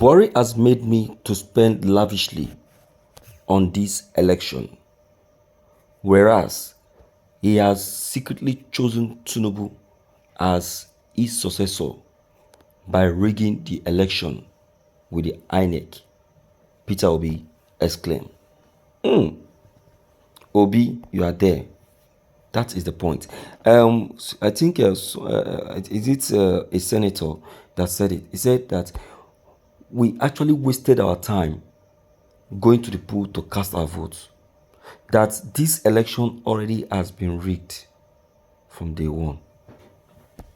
Buhari has made me to spend lavishly on this election, whereas he has secretly chosen Tinubu as his successor by rigging the election with the INEC, Peter Obi exclaimed. Obi, you are there. That is the point. I think is it a senator that said it? He said that we actually wasted our time going to the poll to cast our votes. That this election already has been rigged from day one.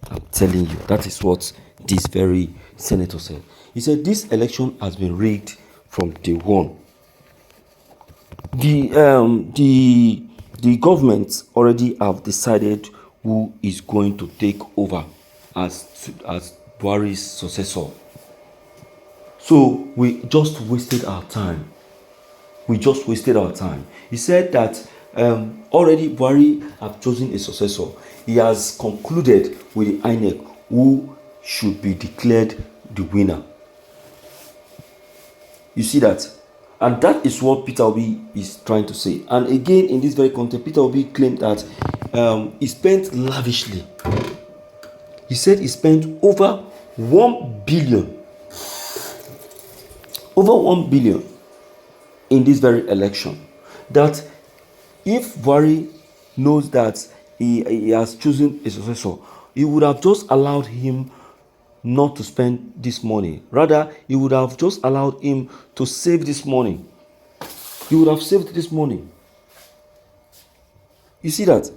I'm telling you, that is what this very senator said. He said this election has been rigged from day one. The government already have decided who is going to take over as Buhari's successor. So we just wasted our time. He said that already Buhari have chosen a successor. He has concluded with the INEC who should be declared the winner. You see that? And that is what Peter Obi is trying to say. And again, in this very context, Peter Obi claimed that he spent lavishly. He said he spent over 1 billion. Over 1 billion in this very election. That if Buhari knows that he has chosen a successor, he would have just allowed him not to spend this money. Rather, he would have just allowed him to save this money. He would have saved this money. You see that?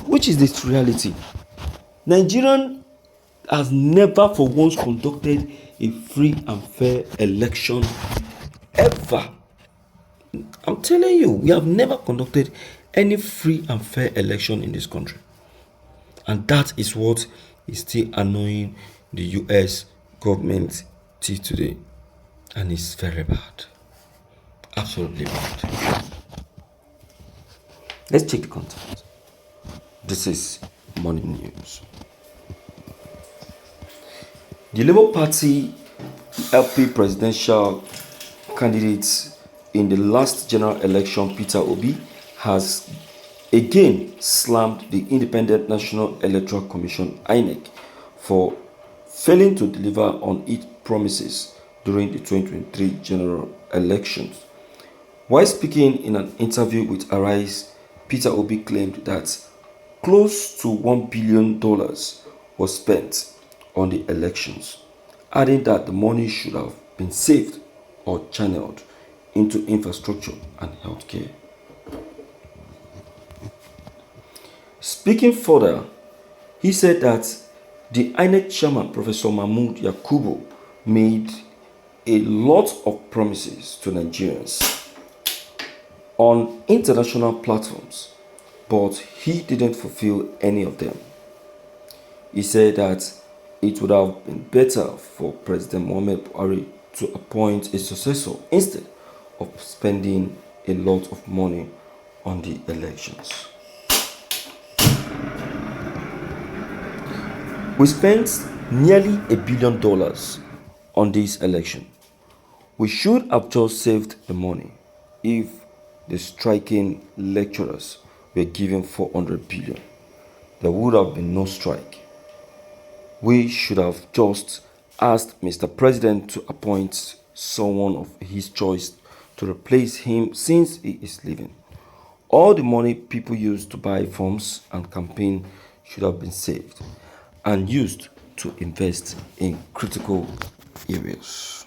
Which is the reality. Nigerian has never for once conducted a free and fair election ever. I'm telling you, we have never conducted any free and fair election in this country. And that is what is still annoying the US government till today. And it's very bad. Absolutely bad. Let's check the content. This is Morning News. The Labour Party LP presidential candidate in the last general election, Peter Obi, has again slammed the Independent National Electoral Commission (INEC) for failing to deliver on its promises during the 2023 general elections. While speaking in an interview with Arise, Peter Obi claimed that close to $1 billion was spent on the elections, adding that the money should have been saved or channeled into infrastructure and healthcare. Speaking further, he said that the INEC chairman, Professor Mahmood Yakubu, made a lot of promises to Nigerians on international platforms, but he didn't fulfill any of them. He said that it would have been better for President Muhammad Buhari to appoint a successor instead of spending a lot of money on the elections. We spent nearly $1 billion on this election. We should have just saved the money if the striking lecturers were given 400 billion. There would have been no strike. We should have just asked Mr. President to appoint someone of his choice to replace him since he is leaving. All the money people used to buy forms and campaign should have been saved and used to invest in critical areas.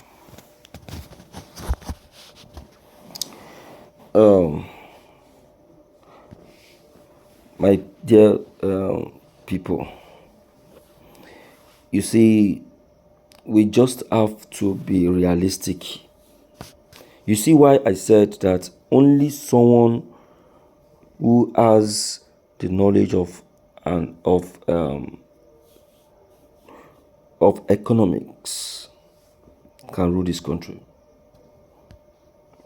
My dear people, you see, we just have to be realistic. You see why I said that only someone who has the knowledge of economics can rule this country.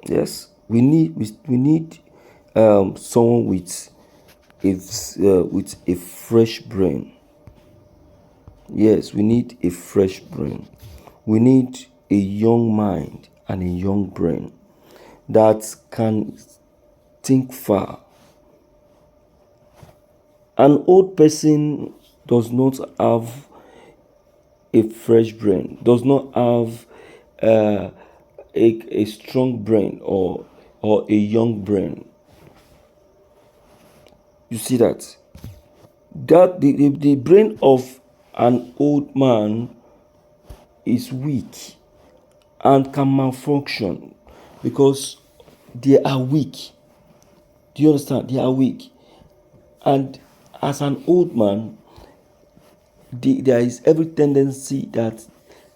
Yes, we need someone with a fresh brain. Yes, we need a fresh brain. We need a young mind and a young brain that can think far. An old person does not have a fresh brain, does not have a strong brain or a young brain. You see that? That the brain of an old man is weak and can malfunction because they are weak. Do you understand? They are weak. And as an old man, there is every tendency that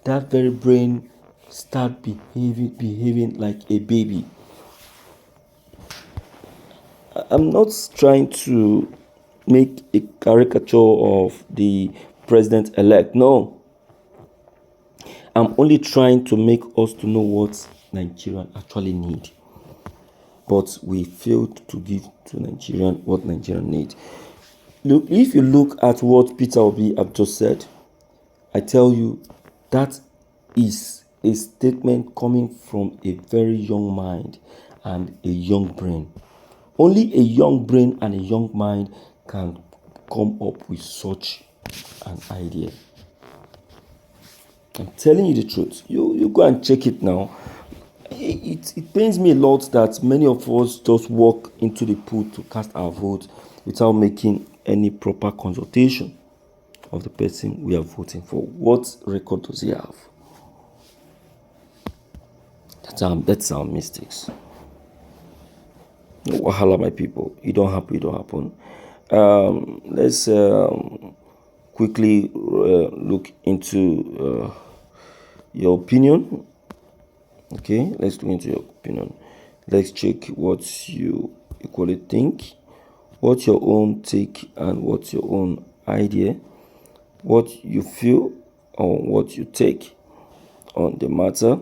that very brain start behaving like a baby. I'm not trying to make a caricature of the president-elect. No. I'm only trying to make us to know what Nigerians actually need. But we failed to give to Nigerians what Nigerians need. Look, if you look at what Peter Obi have just said, I tell you, that is a statement coming from a very young mind and a young brain. Only a young brain and a young mind can come up with such an idea. I'm telling you the truth. You go and check it now. It pains me a lot that many of us just walk into the pool to cast our vote without making any proper consultation of the person we are voting for. What record does he have? That's our mistakes. No wahala, my people. It don't happen. Let's quickly look into your opinion. Okay, let's look into your opinion. Let's check what you equally think, what's your own take, and what's your own idea, what you feel or what you take on the matter.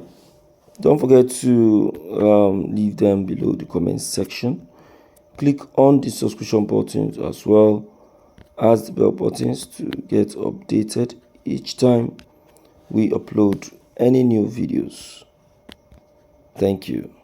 Don't forget to leave them below the comment section. Click on the subscription buttons as well as the bell buttons to get updated each time we upload any new videos. Thank you.